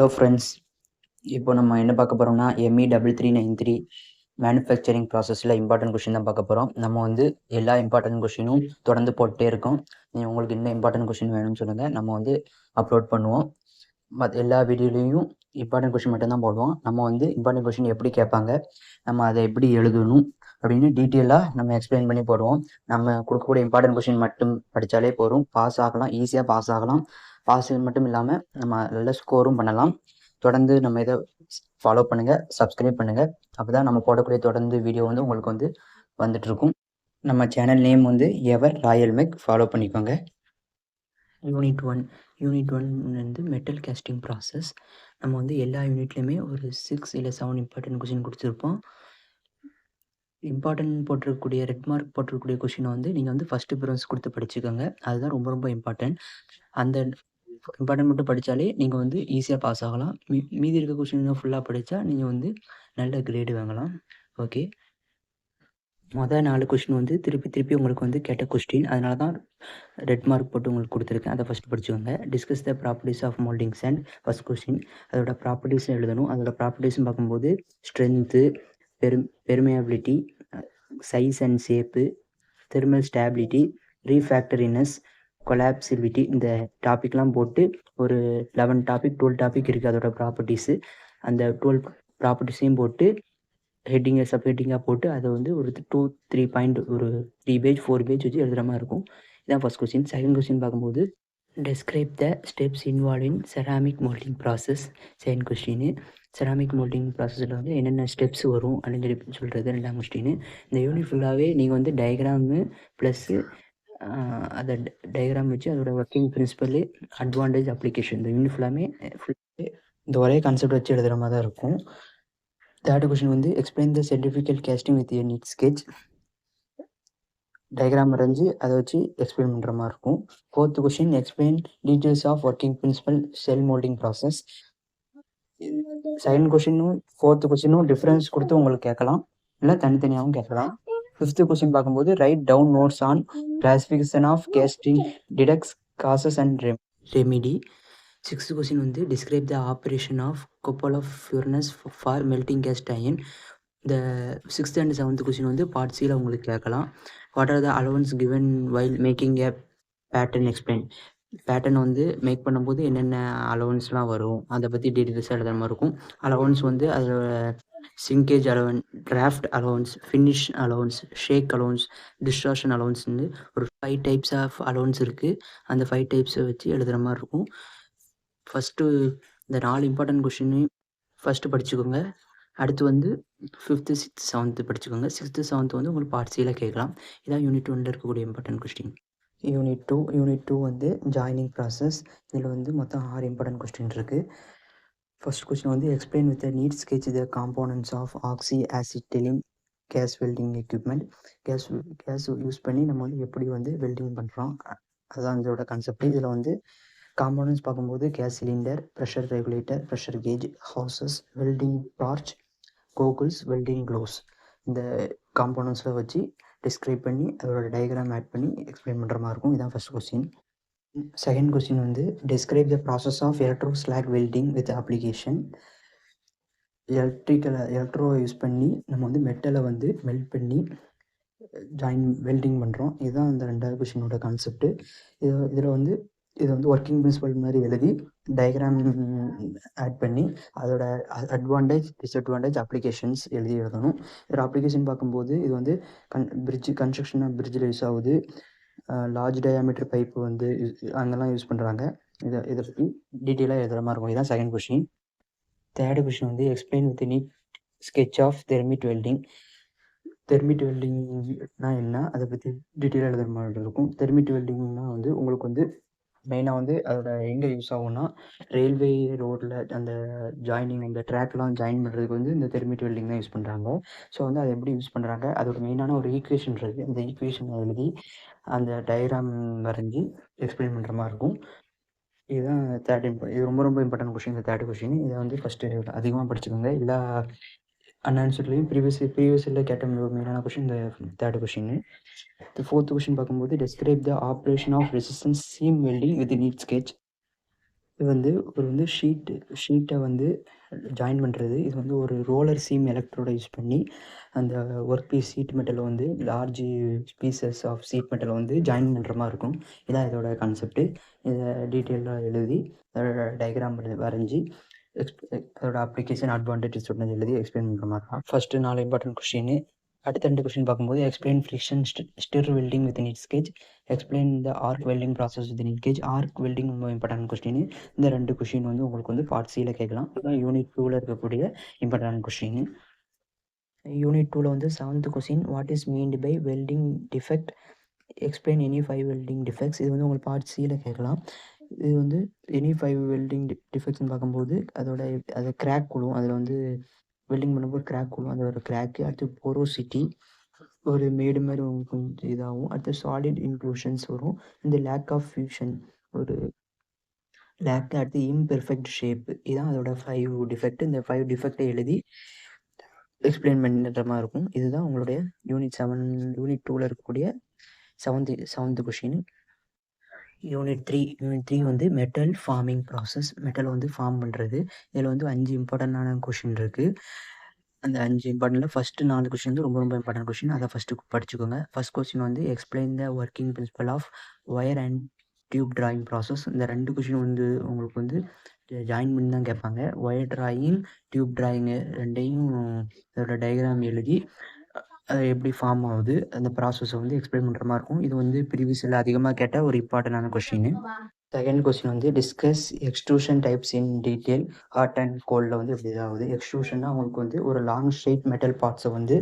Hello friends, இப்போ நம்ம என்ன பார்க்க போகிறோம்னா ME3393 மேனுஃபேக்சரிங் ப்ராசஸில் இம்பார்ட்டன்ட் கொஷின் தான் பார்க்க போகிறோம். நம்ம வந்து எல்லா இம்பார்ட்டன்ட் கொஷினும் தொடர்ந்து போட்டே இருக்கோம். உங்களுக்கு என்ன இம்பார்ட்டன்ட் கொஷின் வேணும்னு சொல்லுங்கள், நம்ம வந்து அப்லோட் பண்ணுவோம். எல்லா வீடியோலையும் இம்பார்ட்டன்ட் கொஷின் மட்டும்தான் போடுவோம். நம்ம வந்து இம்பார்ட்டன்ட் கொஷின் எப்படி கேட்பாங்க, நம்ம அதை எப்படி எழுதணும் அப்படின்னு டீட்டெயிலாக நம்ம எக்ஸ்பிளைன் பண்ணி போடுவோம். நம்ம கொடுக்கக்கூடிய இம்பார்ட்டன்ட் கொஷின் மட்டும் படித்தாலே போதும், பாஸ் ஆகலாம், ஈஸியாக பாஸ் ஆகலாம். பாஸ் மட்டும் இல்லாமல் நம்ம நல்ல ஸ்கோரும் பண்ணலாம். தொடர்ந்து நம்ம இதை ஃபாலோ பண்ணுங்கள், சப்ஸ்கிரைப் பண்ணுங்கள். அப்போ தான் நம்ம போடக்கூடிய தொடர்ந்து வீடியோ வந்து உங்களுக்கு வந்து வந்துட்டுருக்கும். நம்ம சேனல் நேம் வந்து எவர் ராயல் மெக், ஃபாலோ பண்ணிக்கோங்க. யூனிட் ஒன் வந்து மெட்டல் கேஸ்டிங் ப்ராசஸ். நம்ம வந்து எல்லா யூனிட்லேயுமே ஒரு 6 இல்லை 7 இம்பார்ட்டன்ட் கொஷின் கொடுத்துருப்போம். இம்பார்ட்டன்ட் போட்டிருக்கக்கூடிய ரெட் மார்க் போட்டிருக்கக்கூடிய கொஷினை வந்து நீங்கள் வந்து ஃபஸ்ட்டு ப்ரிஃபரன்ஸ் கொடுத்து படிச்சுக்கோங்க. அதுதான் ரொம்ப ரொம்ப இம்பார்ட்டன்ட். அந்த இம்பார்ட்டன்ட் மட்டும் படித்தாலே நீங்கள் வந்து ஈஸியாக பாஸ் ஆகலாம். மீதி இருக்க கொஷின் ஃபுல்லாக படித்தா நீங்கள் வந்து நல்ல கிரேடு வாங்கலாம். ஓகே, மொதல் 4 கொஷின் வந்து திருப்பி உங்களுக்கு வந்து கேட்ட கொஸ்டின், அதனால தான் ரெட் மார்க் போட்டு உங்களுக்கு கொடுத்துருக்கேன். அதை ஃபஸ்ட்டு படிச்சுக்கோங்க. Discuss the properties of moulding sand, first question. அதோட ப்ராப்பர்ட்டிஸும் எழுதணும். அதோட ப்ராப்பர்ட்டிஸும் பார்க்கும்போது strength, permeability, size and shape, thermal stability, refractoriness, collapsibility, இந்த டாபிக்லாம் போட்டு ஒரு 11 டாபிக் 12 டாபிக் இருக்குது அதோட ப்ராப்பர்ட்டிஸு. அந்த 12 ப்ராப்பர்ட்டிஸையும் போட்டு ஹெட்டிங்கை சப் ஹெட்டிங்காக போட்டு அதை வந்து ஒரு 2-3 பாயிண்ட் ஒரு 3 பேஜ் 4 பேஜ் வச்சு எழுதுகிற மாதிரி இருக்கும். இதான் ஃபஸ்ட் கொஸ்டின். செகண்ட் கொஸ்டின் பார்க்கும்போது டெஸ்கிரைப் த ஸ்டெப்ஸ் இன்வால்வ் இன் ceramic moulding process. Second question, ceramic moulding ப்ராசஸில் வந்து என்னென்ன ஸ்டெப்ஸ் வரும் அப்படின்னு சொல்லி சொல்கிறது ரெண்டாம் கொஸ்டின். இந்த யூனிட் ஃபுல்லாகவே நீங்கள் வந்து டயக்ராமு ப்ளஸ்ஸு அதை டயக்ராம் வச்சு அதோட ஒர்க்கிங் பிரின்சிபல், அட்வான்டேஜ், அப்ளிகேஷன், இந்த யூனிட் ஃபுல்லாமே இந்த ஒரே கான்செப்ட் வச்சு எழுதுகிற மாதிரி தான் இருக்கும். தேர்ட் கொஸ்டின் வந்து explain the centrifugal casting with a neat sketch. Diagram வரைஞ்சி அதை வச்சு எக்ஸ்பிளைன் பண்ணுற மாதிரி இருக்கும். Fourth question explain details of working principle shell moulding process. Second கொஸ்டினும் ஃபோர்த் கொஸ்டினும் டிஃப்ரென்ஸ் கொடுத்து உங்களுக்கு கேட்கலாம், இல்லை தனித்தனியாகவும் கேட்கலாம். ஃபிஃப்த் கொஸ்டின் பார்க்கும்போது write down notes on classification of casting, detects, causes and remedy. Sixth question வந்து describe the operation of couple of furnace for melting cast iron. இந்த 6th and 7th கொஸ்டின் வந்து பார்ட் சியில் உங்களுக்கு கேட்கலாம். What are the allowance given while making A pattern, explain. Pattern வந்து make பண்ணும்போது என்னென்ன அலவன்ஸ்லாம் வரும் அதை பற்றி டீட்டெயில்ஸாக எழுதுற மாதிரி இருக்கும். அலவன்ஸ் வந்து அதோட shrinkage allowance, draft allowance, finish allowance, shake allowance, distortion அலவன்ஸ்னு ஒரு 5 டைப்ஸ் ஆஃப் அலவன்ஸ் இருக்குது. அந்த 5 டைப்ஸை வச்சு எழுதுகிற மாதிரி இருக்கும். ஃபஸ்ட்டு இந்த 4 இம்பார்ட்டன்ட் கொஷினையும் ஃபஸ்ட்டு படிச்சுக்கோங்க. அடுத்து வந்து 5th, 6th, 7th படிச்சுக்கோங்க. 6th, 7th வந்து உங்களுக்கு பார்ட் சியில் கேட்கலாம். இதான் யூனிட் 1 இருக்கக்கூடிய இம்பார்ட்டன்ட் கொஸ்டின். யூனிட் டூ வந்து ஜாயினிங் ப்ராசஸ். இதில் வந்து மொத்தம் 6 இம்பார்ட்டன்ட் கொஸ்டின் இருக்குது. ஃபர்ஸ்ட் கொஸ்டின் வந்து explain with neat sketch the components of oxy acetylene gas welding equipment. Gas use பண்ணி நம்ம வந்து எப்படி வந்து வெல்டிங் பண்ணுறோம், அதுதான் இதோட கான்செப்ட். இதில் வந்து காம்போனன்ட்ஸ் பார்க்கும்போது gas cylinder, pressure regulator, pressure gauge, hoses, welding torch, goggles, welding gloves, இந்த காம்போனன்ட்ஸில் வச்சு டிஸ்கிரைப் பண்ணி அதோட டயக்ராம் ஆட் பண்ணி எக்ஸ்பிளைன் பண்ணுற மாதிரி இருக்கும். இதுதான் ஃபஸ்ட் கொஸ்டின். செகண்ட் கொஸ்டின் வந்து describe the process of electro slag welding with application. Electro use பண்ணி நம்ம வந்து மெட்டலை வந்து மெல்ட் பண்ணி வெல்டிங் பண்ணுறோம். இதுதான் இந்த ரெண்டாவது கொஸ்டினோட கான்செப்ட். இதில் வந்து இது வந்து ஒர்க்கிங் பிரின்சிபல் மாதிரி எழுதி டயக்ராம் ஆட் பண்ணி அதோட அட்வான்டேஜ், டிஸ்அட்வான்டேஜ், அப்ளிகேஷன்ஸ் எழுதணும். இதோட அப்ளிகேஷன் பார்க்கும்போது இது வந்து கன்ஸ்ட்ரக்ஷன் பிரிட்ஜில் யூஸ் ஆகுது. லார்ஜ் டயாமீட்டர் பைப்பு வந்து அங்கெல்லாம் யூஸ் பண்ணுறாங்க. இதை பற்றி டீட்டெயிலாக எழுதுகிற மாதிரி இருக்கும். இதுதான் செகண்ட் கொஸ்டின். தேர்ட் கொஸ்டின் வந்து explain with neat sketch of thermit welding. Thermit வெல்டிங்னா என்ன, அதை பற்றி டீட்டெயிலாக எழுதுகிற மாதிரி இருக்கும். தெர்மிட் வெல்டிங்னா வந்து உங்களுக்கு வந்து மெயினாக வந்து அதோட எங்கே யூஸ் ஆகும்னா ரயில்வே ரோட்டில் அந்த ஜாயினிங், அந்த ட்ராக்லாம் ஜாயின் பண்ணுறதுக்கு வந்து இந்த தெர்மிட் வெல்டிங் தான் யூஸ் பண்ணுறாங்க. ஸோ வந்து அதை எப்படி யூஸ் பண்ணுறாங்க, அதோட மெயினான ஒரு ஈக்குவேஷன் இருக்குது. அந்த ஈக்குவேஷனை எழுதி அந்த டயக்ராம் வரைஞ்சி எக்ஸ்பிளைன் பண்ணுற மாதிரி இருக்கும். இதுதான் இது ரொம்ப ரொம்ப இம்பார்ட்டன்ட் கொஸ்டின். இந்த தேர்ட் கொஸ்டின் இதை வந்து ஃபஸ்ட்டு அதிகமாக படிச்சுக்கோங்க. எல்லா அன்ஆன்சர்லையும் ப்ரீவியஸ் இயரில் கேட்ட மெயினான கொஸ்டின் இந்த தேர்ட் கொஸ்டின். ஃபோர்த் கொஸ்டின் பார்க்கும்போது describe the operation of resistance seam welding with neat sketch. இது வந்து ஷீட்டை வந்து ஜாயின் பண்ணுறது. இது வந்து ஒரு ரோலர் சீம் எலக்ட்ரோடை யூஸ் பண்ணி அந்த ஒர்க் பீஸ் ஷீட் மெட்டலை வந்து லார்ஜ் பீசஸ் ஆஃப் ஷீட் மெட்டலை வந்து ஜாயின் பண்ணுற மாதிரி இருக்கும். இதான் இதோட கான்செப்ட்டு. இதை டீட்டெயிலாக எழுதி அதோட டயக்ராம் வரைஞ்சி அதோட அப்ளிகேஷன் அட்வான்டேஜஸ் சொன்னது எழுதி எக்ஸ்பிளைன் பண்ணுற மாதிரி தான். First 4 important question. அடுத்த 2 கொஷின் பார்க்கும்போது explain friction stir welding with its gauge, explain the arc welding process with in gauge. Arc welding ரொம்ப இம்பார்ட்டன்ட் கொஸ்டின். இந்த 2 கொஷின் வந்து உங்களுக்கு வந்து பார்ட் சியில் கேட்கலாம். இதுதான் யூனிட் 2ல் இருக்கக்கூடிய இம்பார்ட்டன்ட் கொஷின். யூனிட் 2ல் வந்து 7th question, what is meant by welding defect, explain any 5 welding defects. இது வந்து உங்களுக்கு பார்ட் சியில் கேட்கலாம். இது வந்து எனி 5 வெல்டிங் டிஃபெக்ட்ஸ்னு பார்க்கும்போது அது கிராக் விழும். அதில் வந்து வெல்டிங் பண்ணும்போது கிராக் விழும். அது ஒரு கிராக்கு. அடுத்து போரோசிட்டி, ஒரு மேடு மாதிரி கொஞ்சம் இதாகும். அடுத்து சாலிட் இன்க்ளூஷன்ஸ் வரும். இந்த லேக் ஆஃப் ஃபியூஷன் ஒரு லேக். அடுத்து இம்பெர்ஃபெக்ட் ஷேப். இதுதான் அதோட 5 டிஃபெக்ட். இந்த 5 டிஃபெக்டை எழுதி எக்ஸ்பிளைன் பண்ணுற மாதிரி இருக்கும். இதுதான் உங்களுடைய யூனிட் 2ல் இருக்கக்கூடிய 7th கொஷின். யூனிட் 3 வந்து மெட்டல் ஃபார்மிங் ப்ராசஸ். மெட்டல் வந்து ஃபார்ம் பண்ணுறது. இதில் வந்து 5 இம்பார்ட்டண்டான கொஷின் இருக்குது. அந்த 5 இம்பார்ட்டன்ட்டில் ஃபஸ்ட்டு 4 கொஷின் வந்து ரொம்ப இம்பார்ட்டன்ட் கொஷின். அதை ஃபஸ்ட்டு படிச்சுக்கோங்க. ஃபஸ்ட் கொஸ்டின் வந்து explain the working principle of wire and tube drawing process. இந்த 2 கொஷின் வந்து உங்களுக்கு வந்து ஜாயின் பண்ணி தான் கேட்பாங்க. ஒயர் ட்ராயிங், டியூப் ட்ராயிங்கு ரெண்டையும் அதோட டயக்ராம் எழுதி அது எப்படி ஃபார்ம் ஆகுது அந்த ப்ராசஸை வந்து எக்ஸ்பிளைன் பண்ணுற மாதிரி இருக்கும். இது வந்து ப்ரீவியஸில் அதிகமாக கேட்ட ஒரு இம்பார்ட்டண்டான கொஷின். செகண்ட் கொஸ்டின் வந்து discuss extrusion types in detail. Hot and கோல்டில் வந்து எப்படி இதாகுது. எக்ஸ்ட்ரூஷன்னா உங்களுக்கு வந்து ஒரு லாங் ஸ்ட்ரெயிட் மெட்டல் பார்ட்ஸை வந்து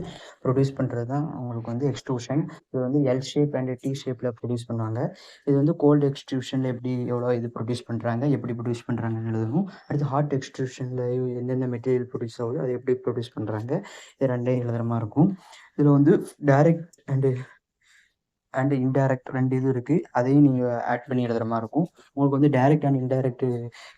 ப்ரொடியூஸ் பண்ணுறது தான் உங்களுக்கு வந்து எக்ஸ்ட்ரூஷன். இது வந்து எல் ஷேப் அண்ட் டி ஷேப்பில் ப்ரொடியூஸ் பண்ணுவாங்க. இது வந்து கோல்டு எக்ஸ்ட்ரூஷனில் எவ்வளோ இது ப்ரொடியூஸ் பண்ணுறாங்க, எப்படி ப்ரொடியூஸ் பண்ணுறாங்கன்னு எழுதணும். அடுத்து ஹாட் எக்ஸ்ட்ரூஷனில் என்னென்ன மெட்டீரியல் ப்ரொடியூஸ் ஆகுது, அதை எப்படி ப்ரொடியூஸ் பண்ணுறாங்க, இது ரெண்டையும் எழுதுகிற மாதிரி இருக்கும். இதில் வந்து டைரக்ட் அண்ட் இன்டைரக்ட் 2 இது இருக்குது. அதையும் நீங்கள் ஆட் பண்ணி எழுதுகிற மாதிரி இருக்கும். உங்களுக்கு வந்து டைரக்ட் அண்ட் இன்டைரக்ட்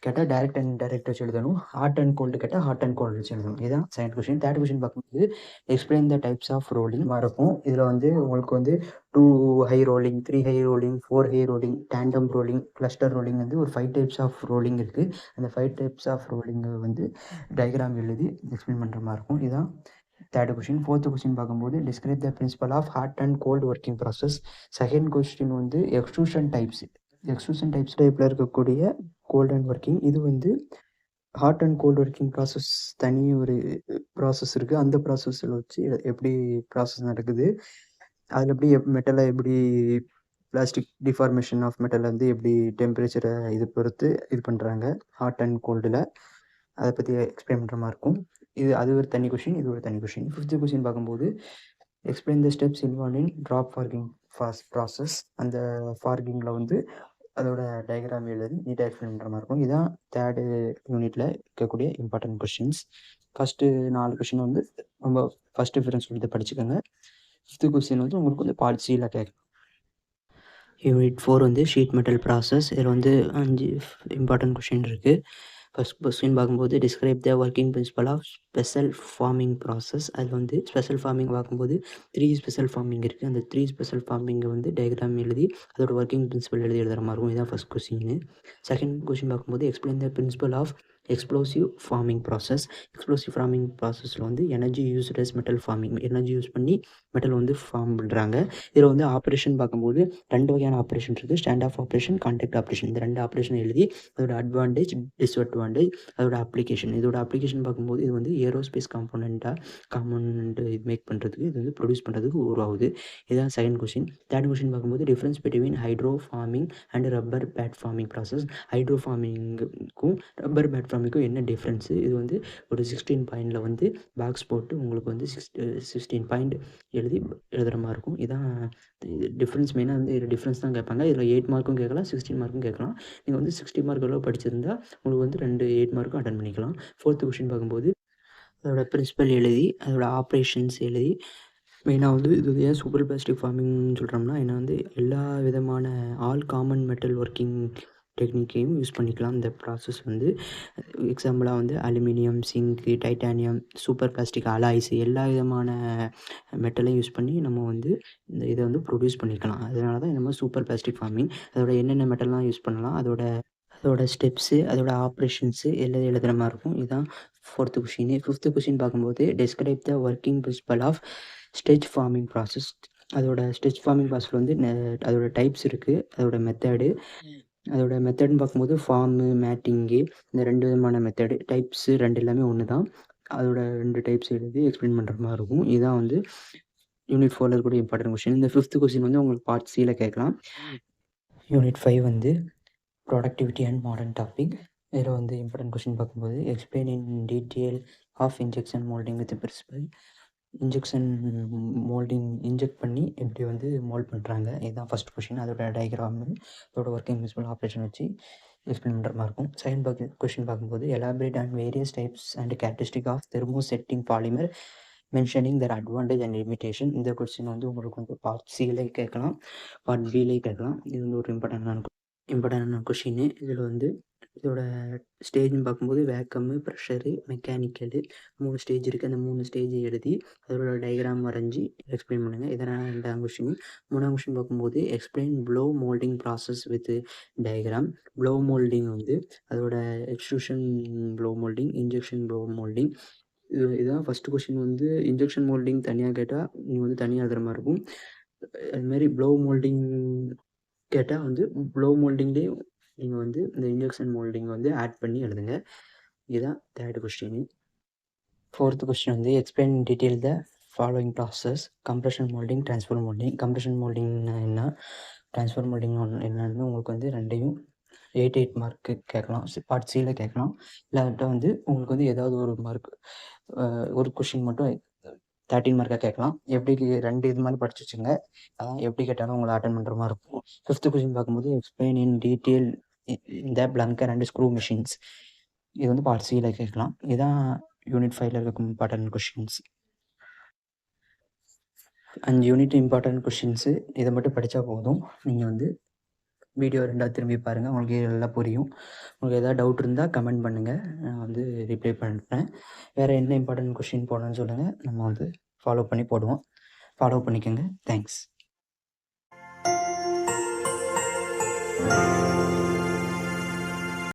கேட்டால் டைரக்ட் அண்ட் இன்டைரக்ட் வச்சு எழுதணும். ஹாட் அண்ட் கோல்டு கேட்டால் ஹாட் அண்ட் கோல்டு வச்சு எழுதணும். இதுதான் செகண்ட் கொஸ்டின். தேர்ட் கொஸ்டின் பார்க்கும்போது explain the types of rolling மாதிரி இருக்கும். இதில் வந்து உங்களுக்கு வந்து 2 high rolling, 3 high rolling, 4 high rolling, tandem rolling, cluster rolling வந்து ஒரு 5 டைப்ஸ் ஆஃப் ரோலிங் இருக்குது. அந்த 5 டைப்ஸ் ஆஃப் ரோலிங்கை வந்து டயக்ராம் எழுதி எக்ஸ்பிளைன் பண்ணுற மாதிரி இருக்கும். இதுதான் தேர்ட் கொஸ்டின். ஃபோர்த் கொஸ்டின் பார்க்கும்போது describe the principle of hot and cold working process. Second question வந்து எக்ஸ்ட்ரூஷன் டைப்ஸ். எக்ஸ்ட்ரூஷன் டைப்பில் இருக்கக்கூடிய கோல்டு அண்ட் ஒர்க்கிங். இது வந்து hot and cold working process தனி ஒரு ப்ராசஸ் இருக்குது. அந்த ப்ராசஸில் வச்சு எப்படி ப்ராசஸ் நடக்குது, அதில் எப்படி மெட்டலை எப்படி பிளாஸ்டிக் டிஃபார்மேஷன் ஆஃப் மெட்டலை வந்து எப்படி டெம்பரேச்சரை இது பொறுத்து இது பண்ணுறாங்க ஹாட் அண்ட் கோல்டில், அதை பற்றி எக்ஸ்பிளைன் பண்ணுற மாதிரி இருக்கும். அது ஒரு தனி கொஷின், இது ஒரு தனி கொஷின். ஃபிஃப்த் கொஷின் பார்க்கும்போது explain the steps involve in drop forging process. அந்த ஃபார்கிங்கில் வந்து அதோட டயக்ராம் எழுதி நீட்டாக எக்ஸ்பிளைன் பண்ணுற மாதிரி இருக்கும். இதுதான் தேர்டு யூனிட்டில் இருக்கக்கூடிய இம்பார்ட்டன்ட் கொஷின்ஸ். ஃபஸ்ட்டு 4 கொஷின் வந்து ரொம்ப ஃபஸ்ட் ப்ரிஃபரன்ஸ் கொடுத்து படிச்சுக்கோங்க. ஃபிஃப்த்து கொஸ்டின் வந்து உங்களுக்கு வந்து பார்ட் சியில் கேட்கும். யூனிட் 4 வந்து ஷீட் மெட்டல் ப்ராசஸ். இதில் வந்து 5 இம்பார்ட்டன்ட் கொஷின் இருக்குது. ஃபஸ்ட் கொஸ்டின் பார்க்கும்போது describe the working principle of special forming process. அது வந்து ஸ்பெஷல் ஃபார்மிங் பார்க்கும்போது 3 ஸ்பெஷல் ஃபார்மிங் இருக்குது. அந்த 3 ஸ்பெஷல் ஃபார்மிங்கை வந்து டயக்ராம் எழுதி அதோட ஒர்க்கிங் பிரின்சிபல் எழுதுகிற மாதிரி இருக்கும். இதுதான் ஃபஸ்ட் கொஸ்டின். செகண்ட் கொஸ்டின் பார்க்கும்போது explain the principle of explosive forming process. Explosive forming ப்ராசஸில் வந்து energy used as metal forming. Energy use பண்ணி மெட்டல் வந்து ஃபார்ம் பண்ணுறாங்க. இதில் வந்து ஆப்ரேஷன் பார்க்கும்போது 2 வகையான ஆப்ரேஷன் இருக்குது. Stand off operation, contact operation. இந்த 2 ஆப்ரேஷன் எழுதி அதோட அட்வான்டேஜ், டிஸ்அட்வான்டேஜ், அதோட அப்ளிகேஷன். இதோட அப்ளிகேஷன் பார்க்கும்போது இது வந்து ஏரோஸ்பேஸ் காம்பனண்ட் இது மேக் பண்ணுறதுக்கு, இது வந்து ப்ரொடியூஸ் பண்ணுறதுக்கு உருவாகுது. இதுதான் செகண்ட் கொஸ்டின். தேர்ட் கொஸ்டின் பார்க்கும்போது difference between hydro forming and rubber pad forming process. Hydro ஃபார்மிங்கும் ரப்பர் பேட் ஃபார்மிங்கும் என்ன டிஃப்ரென்ஸு. இது வந்து ஒரு 16 பாயிண்டில் வந்து பாக்ஸ் போட்டு உங்களுக்கு வந்து 16 பாயிண்ட் எழுதுகிற மாதிரி இருக்கும். இதான் டிஃப்ரென்ஸ். மெயினாக வந்து இது டிஃப்ரென்ஸ் தான் கேட்பாங்க. இதில் 8 மார்க்கும் கேட்கலாம், 16 மார்க்கும் கேட்கலாம். நீங்கள் வந்து 60 மார்க் அளவு படிச்சிருந்தா உங்களுக்கு வந்து 2 8 மார்க்கும் அட்டன் பண்ணிக்கலாம். ஃபோர்த்து கொஸ்டின் பார்க்கும்போது அதோட பிரின்சிபல் எழுதி அதோட ஆப்ரேஷன்ஸ் எழுதி மெயினாக வந்து இது ஏன் சூப்பர் பிளாஸ்டிக் ஃபார்மிங்னு சொல்கிறோம்னா, ஏன்னா வந்து எல்லா விதமான ஆல் காமன் மெட்டல் ஒர்க்கிங் டெக்னிக்கையும் யூஸ் பண்ணிக்கலாம். இந்த ப்ராசஸ் வந்து எக்ஸாம்பிளாக வந்து aluminium, zinc, titanium, super plastic alloys எல்லா விதமான மெட்டலையும் யூஸ் பண்ணி நம்ம வந்து இதை வந்து ப்ரொடியூஸ் பண்ணிக்கலாம். அதனால தான் இந்த மாதிரி சூப்பர் பிளாஸ்டிக் ஃபார்மிங். அதோட என்னென்ன மெட்டல்லாம் யூஸ் பண்ணலாம், அதோட அதோட ஸ்டெப்ஸு, அதோட ஆப்ரேஷன்ஸு எல்லாம் எழுதுகிற மாதிரி இருக்கும். இதுதான் 4th கொஷின். 5th கொஷின் பார்க்கும்போது describe the working principle of stretch forming process. அதோட ஸ்டெச் ஃபார்மிங் ப்ராசஸில் வந்து அதோட டைப்ஸ் இருக்குது, அதோட மெத்தடு. அதோட மெத்தட்னு பார்க்கும்போது ஃபார்மு, மேட்டிங்கு, இந்த 2 விதமான மெத்தடு. டைப்ஸு 2 எல்லாமே ஒன்று தான். அதோட 2 டைப்ஸ் எழுதி எக்ஸ்பிளைன் பண்ணுற மாதிரி இருக்கும். இதுதான் வந்து யூனிட் 4ல் இருக்கக்கூடிய இம்பார்ட்டன்ட் கொஷின். இந்த 5th கொஷின் வந்து உங்களுக்கு பார்ட் சியில் கேட்கலாம். யூனிட் 5 வந்து ப்ரொடக்டிவிட்டி அண்ட் மாடர்ன் டாபிக். இதில் வந்து இம்பார்ட்டன்ட் கொஷின் பார்க்கும்போது explain in detail of injection moulding with principal. Injection moulding inject பண்ணி எப்படி வந்து மோல்ட் பண்ணுறாங்க, இதுதான் ஃபஸ்ட் கொஷின். அதோட டயக்ராமு, அதோட ஒர்க்கிங் பிரின்சிபல் ஆப்ரேஷன் வச்சு எக்ஸ்பிளைன் பண்ணுற மாதிரி இருக்கும். செகண்ட் கொஷின் பார்க்கும்போது elaborate and various types and characteristic of thermosetting polymer mentioning Dhar advantage and limitation. இந்த கொஸ்டின் வந்து உங்களுக்கு வந்து பார்ட் சியிலே கேட்கலாம், பார்ட் பிலே கேட்கலாம். இது வந்து ஒரு இம்பார்ட்டண்டான கொஷின்னு. இதில் வந்து இதோட ஸ்டேஜ்னு பார்க்கும்போது வேக்கம்மு, ப்ரெஷரு, மெக்கானிக்கலு 3 ஸ்டேஜ் இருக்குது. அந்த 3 ஸ்டேஜ் எழுதி அதோட டயக்ராம் வரைஞ்சி எக்ஸ்பிளைன் பண்ணுங்கள். இதனால் 2ஆம் கொஷின். 3ஆம் கொஷின் பார்க்கும்போது explain blow moulding process with diagram. Blow moulding வந்து அதோட extrusion blow moulding, injection blow moulding. இதுதான் ஃபஸ்ட்டு கொஷின். வந்து இன்ஜெக்ஷன் மோல்டிங் தனியாக கேட்டால் நீங்கள் வந்து தனியாக எழுதுகிற மாதிரி இருக்கும். அதுமாரி ப்ளோ மோல்டிங் கேட்டால் வந்து ப்ளோ மோல்டிங்லேயே நீங்கள் வந்து இந்த இன்ஜெக்ஷன் மோல்டிங் வந்து ஆட் பண்ணி எழுதுங்க. இதுதான் 3rd கொஸ்டின். 4th கொஸ்டின் வந்து explain detail the following process. Compression moulding, transfer moulding. Compression மோல்டிங்னா என்ன, ட்ரான்ஸ்ஃபர் மோல்டிங் என்னன்னு உங்களுக்கு வந்து 2யும் 8 மார்க்கு கேட்கலாம். பார்ட் சியில் கேட்கலாம். இல்லாட்ட வந்து உங்களுக்கு வந்து ஏதாவது ஒரு மார்க், ஒரு கொஷின் மட்டும் 13 மார்க்காக கேட்கலாம். எப்படி 2 இது மாதிரி படிச்சு வச்சுங்க. அதான் எப்படி கேட்டாலும் உங்களை அட்டன் பண்ணுற மாதிரி இருக்கும். 5th கொஷின் பார்க்கும்போது எக்ஸ்பிளைன் இன் டீட்டெயில் இந்த பிளங்கர் அண்ட் ஸ்க்ரூ மிஷின்ஸ். இது வந்து பார்ட் சியில் கேட்கலாம். இதுதான் யூனிட் 5ல் இருக்க important questions. 5 unit important questions. இதை மட்டும் படித்தா போதும். நீங்கள் வந்து வீடியோ 2ஆக திரும்பி பாருங்கள், உங்களுக்கு எல்லாம் புரியும். உங்களுக்கு எதாவது டவுட் இருந்தால் கமெண்ட் பண்ணுங்கள், நான் வந்து ரிப்ளை பண்ணுறேன். வேறு என்ன இம்பார்ட்டன்ட் கொஷின் போடணும்னு சொல்லுங்கள், நம்ம வந்து ஃபாலோ பண்ணி போடுவோம். ஃபாலோ பண்ணிக்கோங்க. தேங்க்ஸ்.